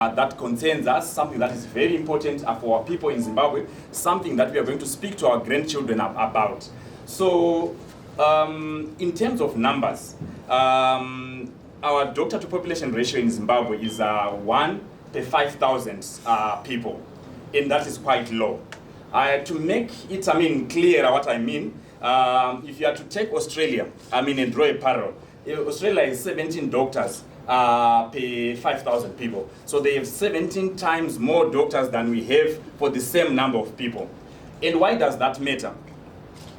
that concerns us, something that is very important for our people in Zimbabwe, something that we are going to speak to our grandchildren about. So, in terms of numbers, our doctor to population ratio in Zimbabwe is 1 per 5,000 people, and that is quite low. To make it, clearer what I mean, if you are to take Australia, and draw a parallel, Australia is 17 doctors per 5,000 people. So they have 17 times more doctors than we have for the same number of people. And why does that matter?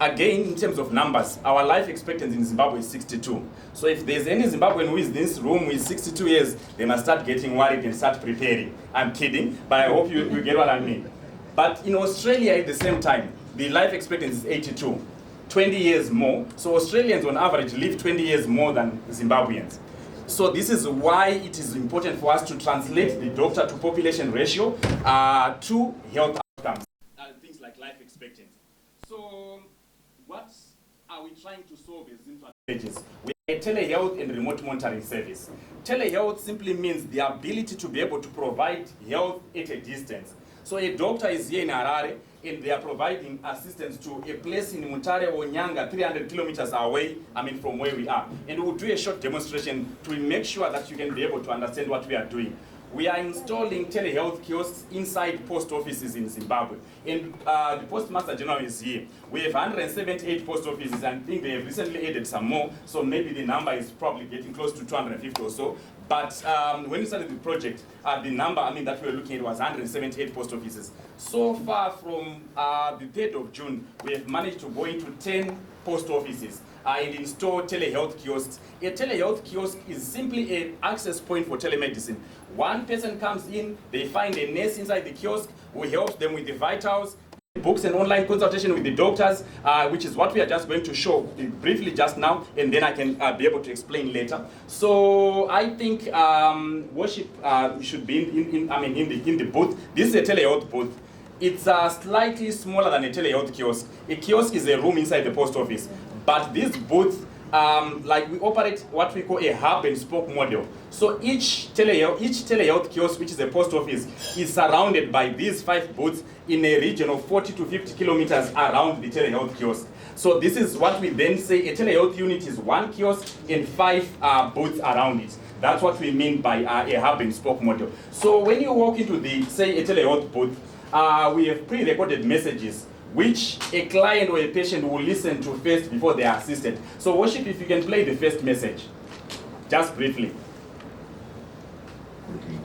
Again, in terms of numbers, our life expectancy in Zimbabwe is 62. So if there's any Zimbabwean who is in this room with 62 years, they must start getting worried and start preparing. I'm kidding, but I hope you get what I mean. But in Australia at the same time, the life expectancy is 82, 20 years more. So Australians on average live 20 years more than Zimbabweans. So this is why it is important for us to translate the doctor to population ratio to health outcomes, things like life expectancy. So what are we trying to solve as ZimSmart Villages? We are a telehealth and remote monitoring service. Telehealth simply means the ability to be able to provide health at a distance. So a doctor is here in Harare and they are providing assistance to a place in Mutare or Nyanga, 300 kilometers away, from where we are. And we'll do a short demonstration to make sure that you can be able to understand what we are doing. We are installing telehealth kiosks inside post offices in Zimbabwe. And the Postmaster General is here. We have 178 post offices, and I think they have recently added some more, so maybe the number is probably getting close to 250 or so. But when we started the project, the number that we were looking at was 178 post offices. So far from the 3rd of June, we have managed to go into 10 post offices and install telehealth kiosks. A telehealth kiosk is simply an access point for telemedicine. One person comes in, they find a nurse inside the kiosk who helps them with the vitals, books and online consultation with the doctors, which is what we are just going to show briefly just now, and then I can be able to explain later. So I think worship should be in the booth. This is a telehealth booth. It's slightly smaller than a telehealth kiosk. A kiosk is a room inside the post office, but this booth, we operate what we call a hub and spoke model. So each telehealth kiosk, which is a post office, is surrounded by these 5 booths in a region of 40 to 50 kilometers around the telehealth kiosk. So this is what we then say a telehealth unit is 1 kiosk and 5 booths around it. That's what we mean by a hub and spoke model. So when you walk into a telehealth booth, we have pre-recorded messages which a client or a patient will listen to first before they are assisted. So worship, if you can play the first message, just briefly. Okay.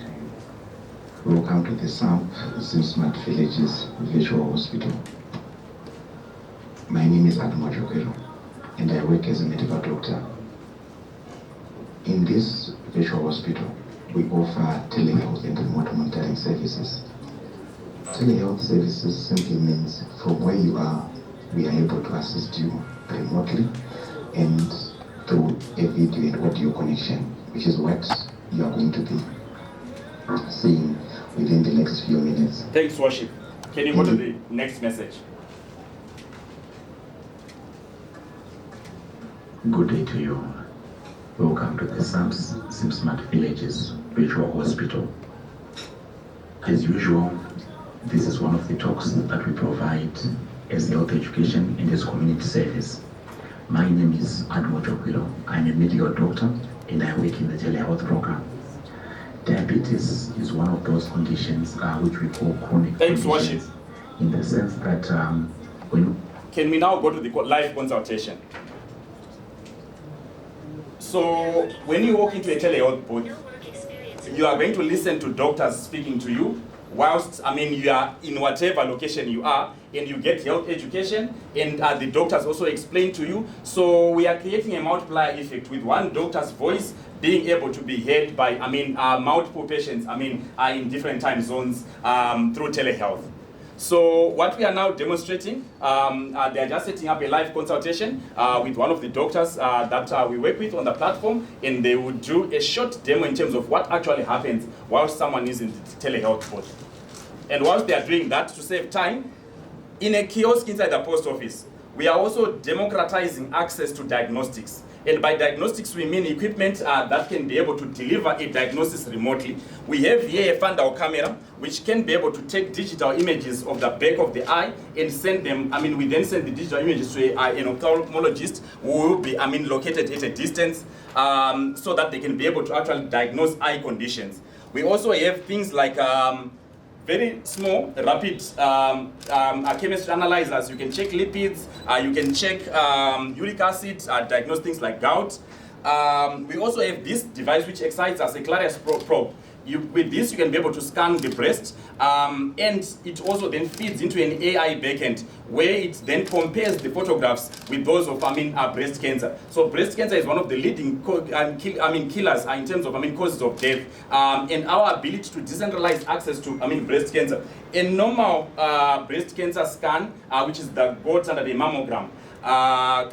Welcome to the Samp ZimSmart Villages Virtual Hospital. My name is Admojo and I work as a medical doctor. In this virtual hospital, we offer telehealth and remote monitoring services. Telehealth services simply means from where you are, we are able to assist you remotely and through a video and audio connection, which is what you are going to be seeing within the next few minutes. Thanks, worship. Can you go to the next message? Good day to you. Welcome to the ZimSmart Villages Virtual Hospital. As usual, this is one of the talks that we provide as health education and as community service. My name is Admojo. I'm a medical doctor and I work in the telehealth program. Diabetes is one of those conditions which we call chronic conditions, in the sense that Can we now go to the live consultation? So when you walk into a telehealth booth, you are going to listen to doctors speaking to you whilst you are in whatever location you are, and you get health education, and the doctors also explain to you. So we are creating a multiplier effect with one doctor's voice being able to be heard by multiple patients in different time zones through telehealth. So what we are now demonstrating, they are just setting up a live consultation with one of the doctors that we work with on the platform, and they will do a short demo in terms of what actually happens while someone is in the telehealth booth. And whilst they are doing that, to save time, in a kiosk inside the post office, we are also democratizing access to diagnostics. And by diagnostics, we mean equipment that can be able to deliver a diagnosis remotely. We have here a fundal camera, which can be able to take digital images of the back of the eye and send them, we then send the digital images to an ophthalmologist who will be, located at a distance so that they can be able to actually diagnose eye conditions. We also have things like very small, rapid chemistry analyzers. You can check lipids, you can check uric acid, diagnose things like gout. We also have this device which excites as a Clarius probe. With this, you can be able to scan the breast, and it also then feeds into an AI backend where it then compares the photographs with those of breast cancer. So breast cancer is one of the leading killers in terms of causes of death, and our ability to decentralize access to breast cancer. A normal breast cancer scan, which is the gold standard, a mammogram,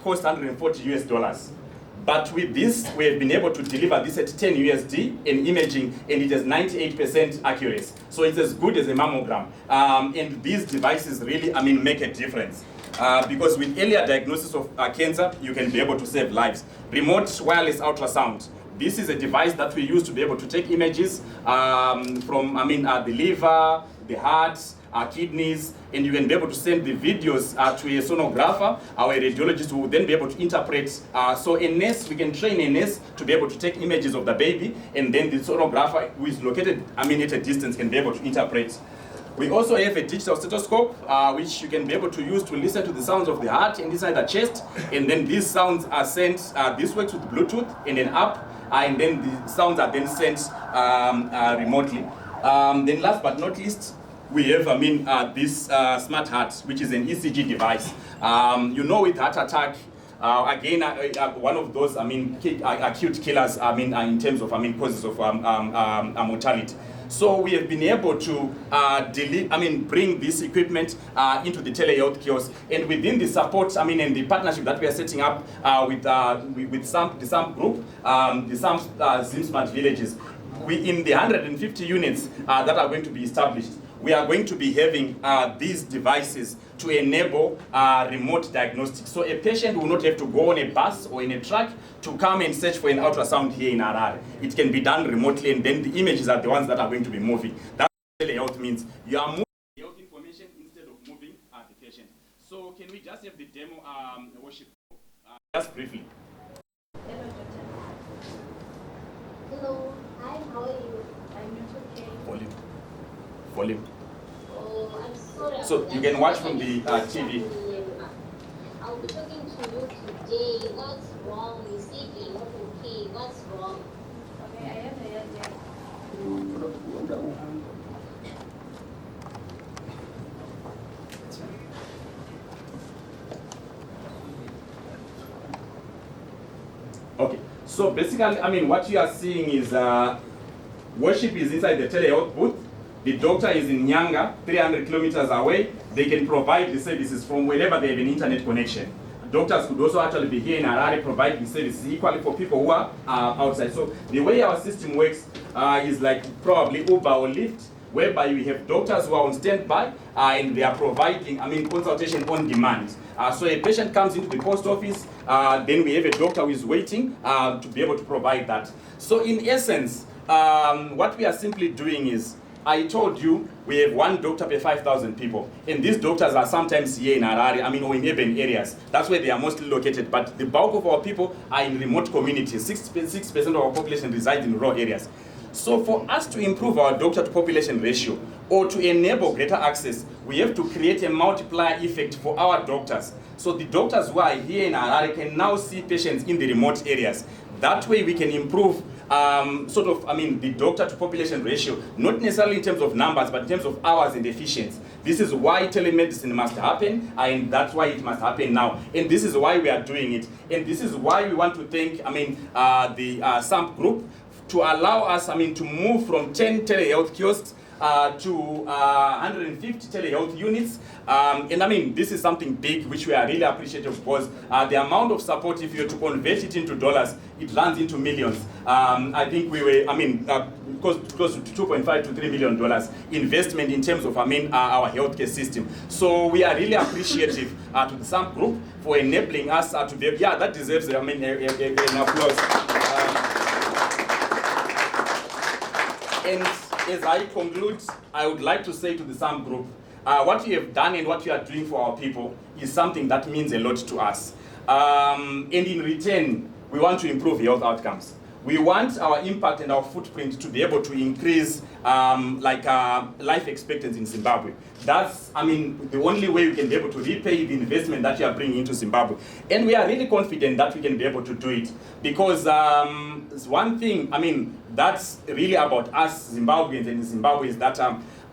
costs $140 US. But with this, we have been able to deliver this at 10 USD in imaging, and it has 98% accuracy. So it's as good as a mammogram. And these devices really, make a difference. Because with earlier diagnosis of cancer, you can be able to save lives. Remote wireless ultrasound. This is a device that we use to be able to take images from, the liver, the heart, kidneys, and you can be able to send the videos to a sonographer or a radiologist who will then be able to interpret. So a nurse, we can train a nurse to be able to take images of the baby, and then the sonographer who is located, at a distance, can be able to interpret. We also have a digital stethoscope, which you can be able to use to listen to the sounds of the heart and inside the chest, and then these sounds are sent, this works with Bluetooth and an app, and then the sounds are then sent remotely. Then last but not least, we have, this smart heart, which is an ECG device. With heart attack, again, one of those, acute killers, in terms of, causes of mortality. So we have been able to bring this equipment into the telehealth kiosk, and within the support, and the partnership that we are setting up with Samp, the Samp group, the Samp ZimSmart Villages, in the 150 units that are going to be established, we are going to be having these devices to enable remote diagnostics. So a patient will not have to go on a bus or in a truck to come and search for an ultrasound here in Harare. It can be done remotely, and then the images are the ones that are going to be moving. That's what telehealth means. You are moving health information instead of moving the patient. So can we just have the demo worship just briefly? Hello, hi, how are you? I'm okay. Volume. Oh, I'm sorry. So you can watch from the TV. I'll be talking to you today. What's wrong? You said you're not okay. What's wrong? Okay, I have a headache. Okay, so basically, what you are seeing is worship is inside the telehealth booth. The doctor is in Nyanga, 300 kilometers away. They can provide the services from wherever they have an internet connection. Doctors could also actually be here in Harare providing services equally for people who are outside. So the way our system works is like probably Uber or Lyft, whereby we have doctors who are on standby and they are providing, consultation on demand. So a patient comes into the post office, then we have a doctor who is waiting to be able to provide that. So in essence, what we are simply doing is, I told you we have one doctor per 5,000 people, and these doctors are sometimes here in Harare, or in urban areas. That's where they are mostly located, but the bulk of our people are in remote communities. 6% of our population resides in rural areas. So for us to improve our doctor to population ratio, or to enable greater access, we have to create a multiplier effect for our doctors. So the doctors who are here in Harare can now see patients in the remote areas. That way we can improve the doctor to population ratio, not necessarily in terms of numbers, but in terms of hours and efficiency. This is why telemedicine must happen, and that's why it must happen now. And this is why we are doing it. And this is why we want to thank, the Samp group to allow us, to move from 10 telehealth kiosks to 150 telehealth units. And this is something big which we are really appreciative because the amount of support, if you were to convert it into dollars, it lands into millions. I think we were, close to $2.5 to $3 million investment in terms of, our healthcare system. So we are really appreciative to the Samp group for enabling us to be, yeah, that deserves, an applause. And as I conclude, I would like to say to the Samp group, what you have done and what you are doing for our people is something that means a lot to us. And in return, we want to improve health outcomes. We want our impact and our footprint to be able to increase life expectancy in Zimbabwe. That's, the only way we can be able to repay the investment that you are bringing into Zimbabwe. And we are really confident that we can be able to do it because one thing, that's really about us Zimbabweans and Zimbabwe is that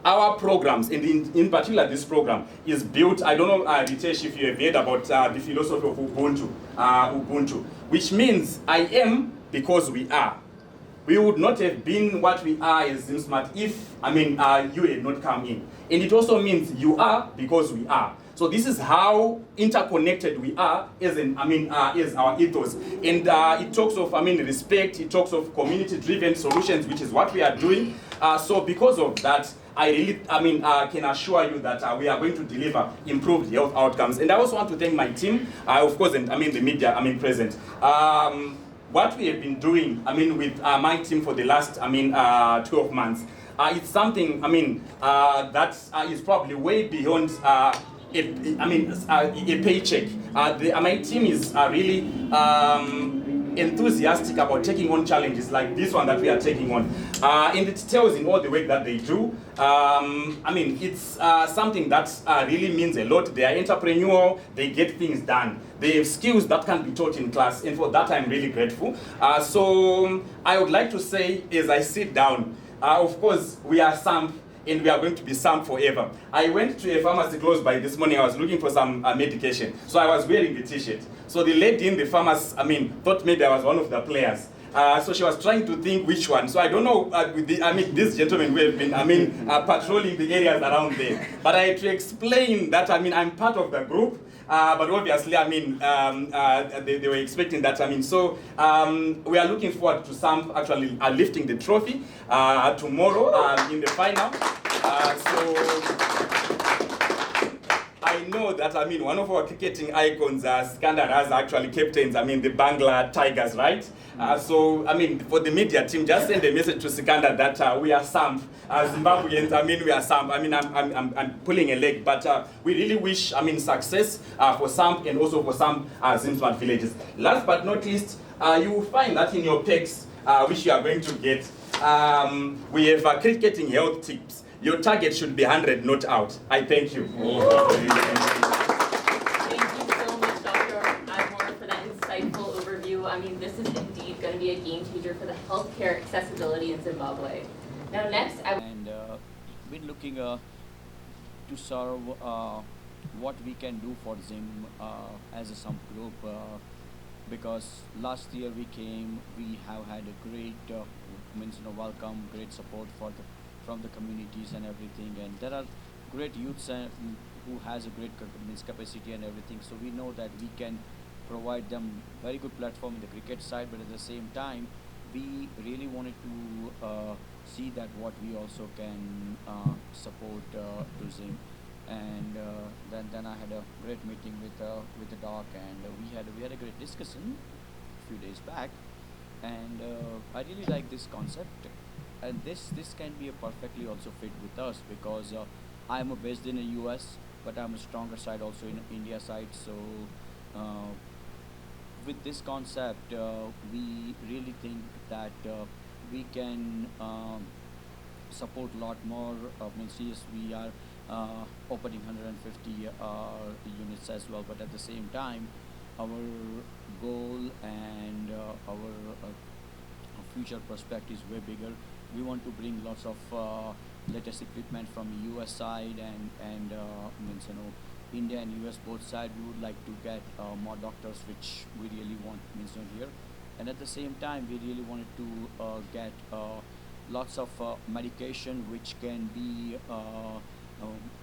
our programs, and in particular this program, is built, I don't know, Ritesh, if you have heard about the philosophy of Ubuntu, which means I am because we are. We would not have been what we are as ZimSmart if, you had not come in. And it also means you are because we are. So this is how interconnected we are as as our ethos. And it talks of, respect, it talks of community-driven solutions, which is what we are doing. So because of that, I really, can assure you that we are going to deliver improved health outcomes. And I also want to thank my team, of course, and the media, present. What we have been doing, with my team for the last, 12 months, it's something, that is probably way beyond a paycheck. My team is really enthusiastic about taking on challenges like this one that we are taking on. And it tells in all the work that they do. It's something that really means a lot. They are entrepreneurial, they get things done. They have skills that can be taught in class, and for that I'm really grateful. So I would like to say, as I sit down, of course, we are Samp, and we are going to be Samp forever. I went to a pharmacy close by this morning. I was looking for some medication, so I was wearing the t-shirt. So the lady in the pharmacy, thought maybe I was one of the players. So she was trying to think which one. So I don't know, these gentlemen who have been, patrolling the areas around there. But I had to explain that, I'm part of the group. But obviously, they were expecting that. So we are looking forward to Samp actually lifting the trophy tomorrow in the final. I know that, one of our cricketing icons, Skandar, has actually captains, the Bangla Tigers, right? For the media team, just send a message to Sikandar that we are Samp. Zimbabweans, we are Samp. I'm pulling a leg, but we really wish, success for Samp and also for some ZimSmart Villages. Last but not least, you will find that in your packs, which you are going to get, we have cricketing health tips. Your target should be 100, not out. I thank you. Thank you so much, Dr. Ivor, for that insightful overview. This is indeed going to be a game changer for the healthcare accessibility in Zimbabwe. Now, next, we're looking to serve what we can do for Zim as a Samp group. Because last year we came, we have had a great welcome, great support from the communities and everything, and there are great youths who has a great capacity and everything, so we know that we can provide them very good platform in the cricket side, but at the same time we really wanted to see that what we also can support to Zim. And then I had a great meeting with the doc, and we had a great discussion a few days back, and I really like this concept, and this can be a perfectly also fit with us, because I am based in the US, but I'm a stronger side also in India side. So with this concept, we really think that we can support a lot more. Yes, we are opening 150 units as well, but at the same time our goal and our future prospect is way bigger. We want to bring lots of latest equipment from US side and India and US both side. We would like to get more doctors, which we really want here, and at the same time we really wanted to get lots of medication which can be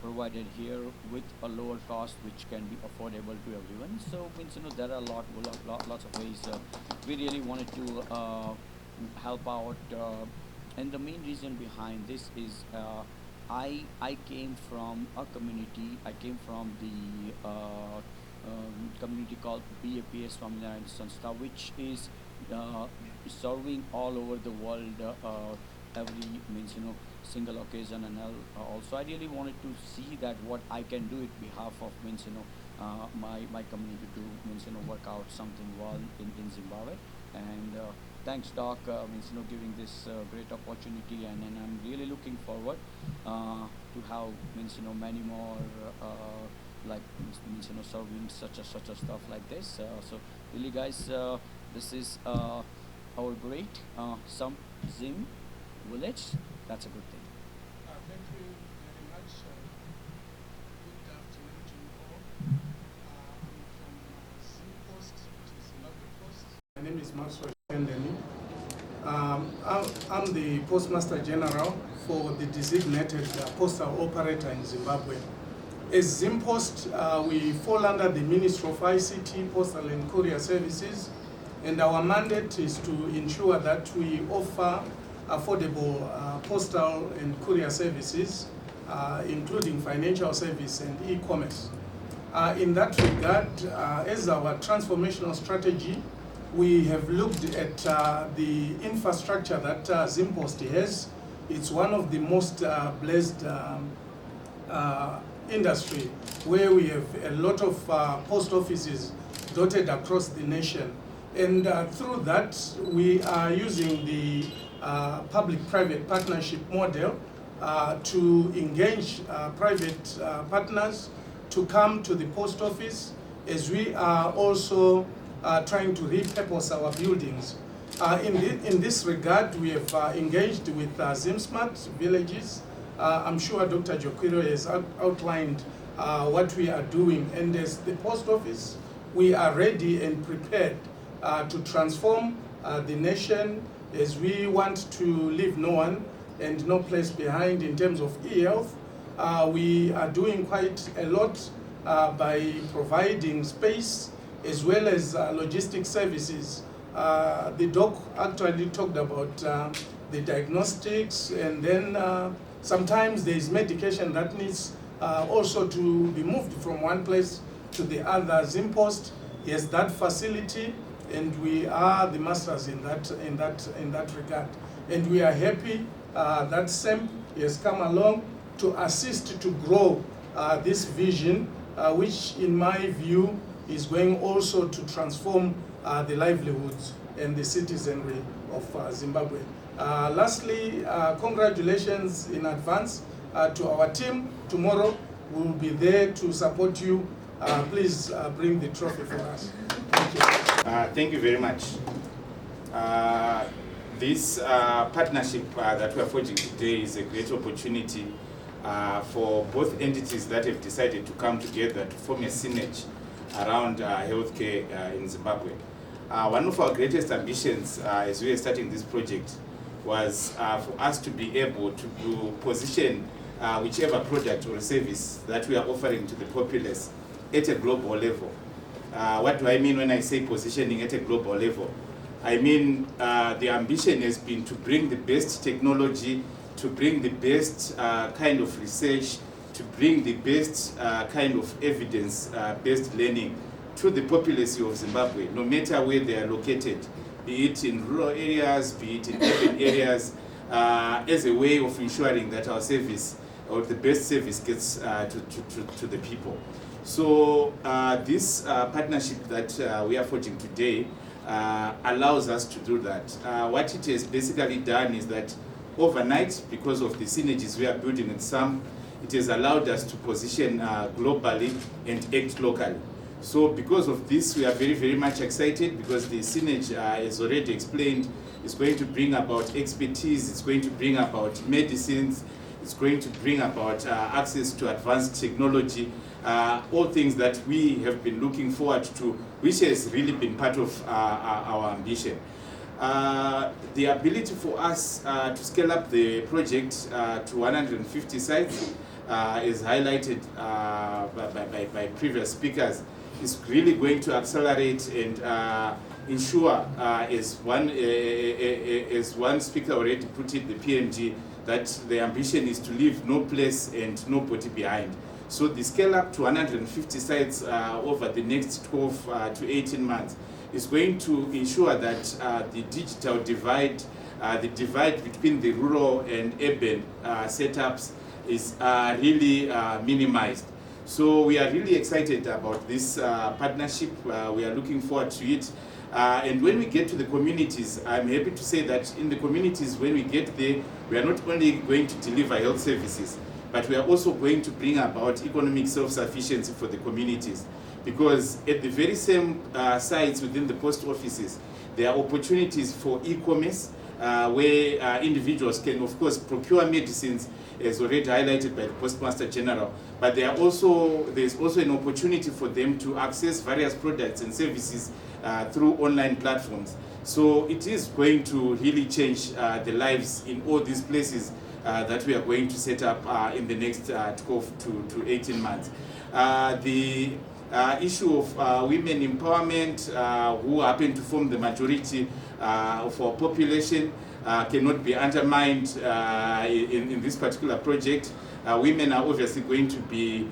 provided here with a lower cost, which can be affordable to everyone. So there are lots of ways. We really wanted to help out And the main reason behind this is I came from a community. I came from the community called BAPS Family and Sanstha, which is uh, serving all over the world. Every means single occasion and all. Also, I really wanted to see that what I can do it behalf of means my community to means work out something well in Zimbabwe. And thanks Doc means giving this great opportunity, and I'm really looking forward to have means many more like means serving such a stuff like this. So really guys, this is our great Samp Zim village. That's a good thing. Thank you very much. Good afternoon to you all. I'm from ZimPost, which is Zimbabwe Post. My name is Maxwell Shendeni. I'm the Postmaster General for the designated postal operator in Zimbabwe. As ZimPost, we fall under the Ministry of ICT, Postal and Courier Services, and our mandate is to ensure that we offer affordable postal and courier services, including financial service and e-commerce. In that regard, as our transformational strategy, we have looked at the infrastructure that ZimPost has. It's one of the most blessed industry, where we have a lot of post offices dotted across the nation. And through that, we are using the public-private partnership model to engage private partners to come to the post office, as we are also trying to repurpose our buildings. In this regard, we have engaged with ZimSmart Villages. I'm sure Dr. Jokwiro has outlined what we are doing, and as the post office, we are ready and prepared to transform the nation, as we want to leave no one and no place behind in terms of e-health. We are doing quite a lot by providing space as well as logistics services. The doc actually talked about the diagnostics, and then sometimes there is medication that needs also to be moved from one place to the other. ZimPost has that facility, and we are the masters in that regard. And we are happy that Samp has come along to assist to grow this vision, which in my view is going also to transform the livelihoods and the citizenry of Zimbabwe. Lastly, congratulations in advance to our team. Tomorrow we will be there to support you. Please bring the trophy for us. Thank you. Thank you very much. This partnership that we are forging today is a great opportunity for both entities that have decided to come together to form a synergy around healthcare in Zimbabwe. One of our greatest ambitions as we are starting this project was for us to be able to position whichever product or service that we are offering to the populace at a global level. What do I mean when I say positioning at a global level? I mean the ambition has been to bring the best technology, to bring the best kind of research, to bring the best kind of evidence-based learning to the populace of Zimbabwe, no matter where they are located, be it in rural areas, be it in urban areas, as a way of ensuring that our service, or the best service, gets to the people. So this partnership that we are forging today allows us to do that. What it has basically done is that overnight, because of the synergies we are building with Samp, it has allowed us to position globally and act locally. So because of this, we are very, very much excited, because the synergy, as already explained, is going to bring about expertise, it's going to bring about medicines, it's going to bring about access to advanced technology, all things that we have been looking forward to, which has really been part of our ambition. The ability for us to scale up the project to 150 sites, is highlighted by previous speakers, is really going to accelerate and ensure, as one speaker already put it, the PMG, that the ambition is to leave no place and nobody behind. So the scale up to 150 sites over the next 12 to 18 months is going to ensure that the digital divide, the divide between the rural and urban setups is really minimized. So we are really excited about this partnership. We are looking forward to it. And when we get to the communities, I'm happy to say that in the communities, when we get there, we are not only going to deliver health services, but we are also going to bring about economic self-sufficiency for the communities. Because at the very same sites within the post offices, there are opportunities for e-commerce, where individuals can, of course, procure medicines, as already highlighted by the Postmaster General, but there's also an opportunity for them to access various products and services through online platforms. So it is going to really change the lives in all these places that we are going to set up in the next 12 to 18 months. The issue of women empowerment, who happen to form the majority of our population, cannot be undermined in this particular project. Women are obviously going to be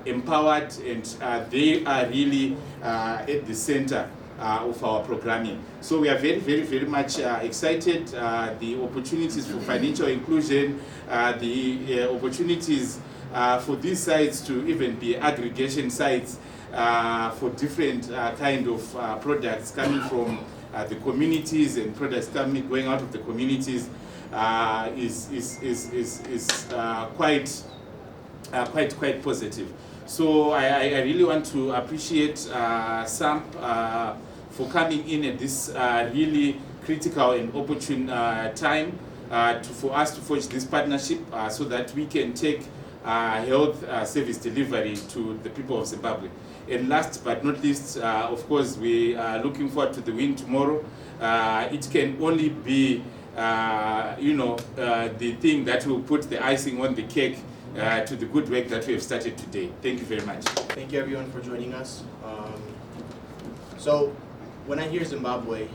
empowered, and they are really at the center of our programming. So we are very, very, very much excited. The opportunities for financial inclusion, the opportunities for these sites to even be aggregation sites for different kind of products coming from the communities and products going out of the communities is quite positive. So I really want to appreciate Samp for coming in at this really critical and opportune time for us to forge this partnership so that we can take health service delivery to the people of Zimbabwe. And last but not least, of course, we are looking forward to the win tomorrow. It can only be, the thing that will put the icing on the cake to the good work that we have started today. Thank you very much. Thank you everyone for joining us. So when I hear Zimbabwe,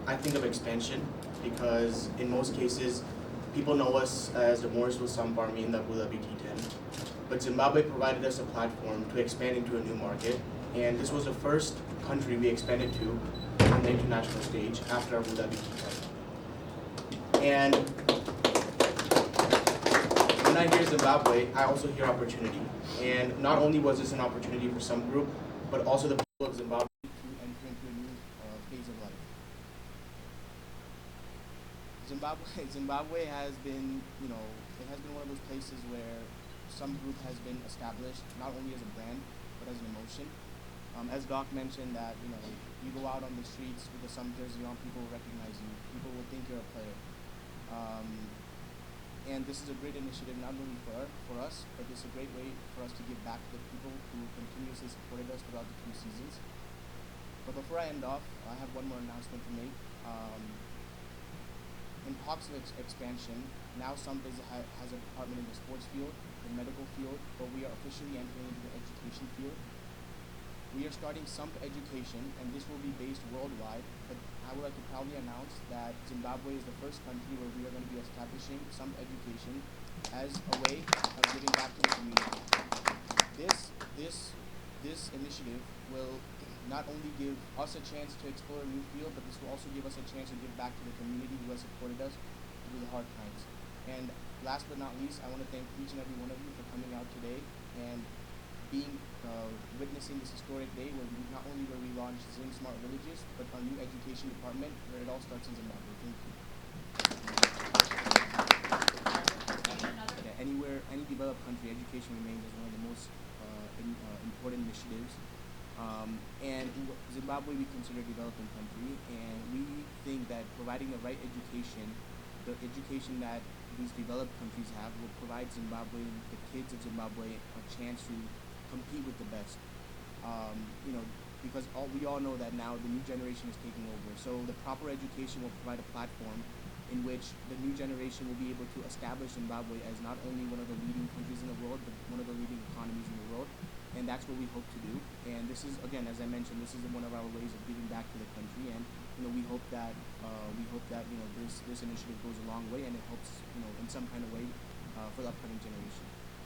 I think of expansion, because in most cases, people know us as the Morrisville Samp Army in the WWT10. But Zimbabwe provided us a platform to expand into a new market, and this was the first country we expanded to on the international stage after our WWT10. And when I hear Zimbabwe, I also hear opportunity. And not only was this an opportunity for some group, but also the people of Zimbabwe to enter into a new phase of life. Zimbabwe has been, it has been one of those places where some group has been established, not only as a brand, but as an emotion. As Doc mentioned that, you go out on the streets with the Samp jersey on, people will recognize you. People will think you're a player. And this is a great initiative, not only for us, but it's a great way for us to give back to the people who continuously supported us throughout the 2 seasons. But before I end off, I have one more announcement to make. In talks of expansion, now Samp has a department in the sports field, the medical field, but we are officially entering into the education field. We are starting Samp Education, and this will be based worldwide, but I would like to proudly announce that Zimbabwe is the first country where we are going to be establishing Samp Education as a way of giving back to the community. This initiative will not only give us a chance to explore a new field, but this will also give us a chance to give back to the community who has supported us through the hard times. And last but not least, I want to thank each and every one of you for coming out today and witnessing this historic day where not only will we launch ZimSmart Villages, but our new education department where it all starts in Zimbabwe. Thank you. Yeah, any developed country, education remains as one of the most important initiatives. And Zimbabwe we consider a developing country, and we think that providing the right education, the education that these developed countries have, will provide Zimbabwe, the kids of Zimbabwe, a chance to compete with the best. Because we all know that now the new generation is taking over. So the proper education will provide a platform in which the new generation will be able to establish Zimbabwe as not only one of the leading countries in the world, but one of the leading economies in the world. and that's what we hope to do. And this is, again, as I mentioned, this is one of our ways of giving back to the country, and we hope that this initiative goes a long way, and it helps in some kind of way for the upcoming generation.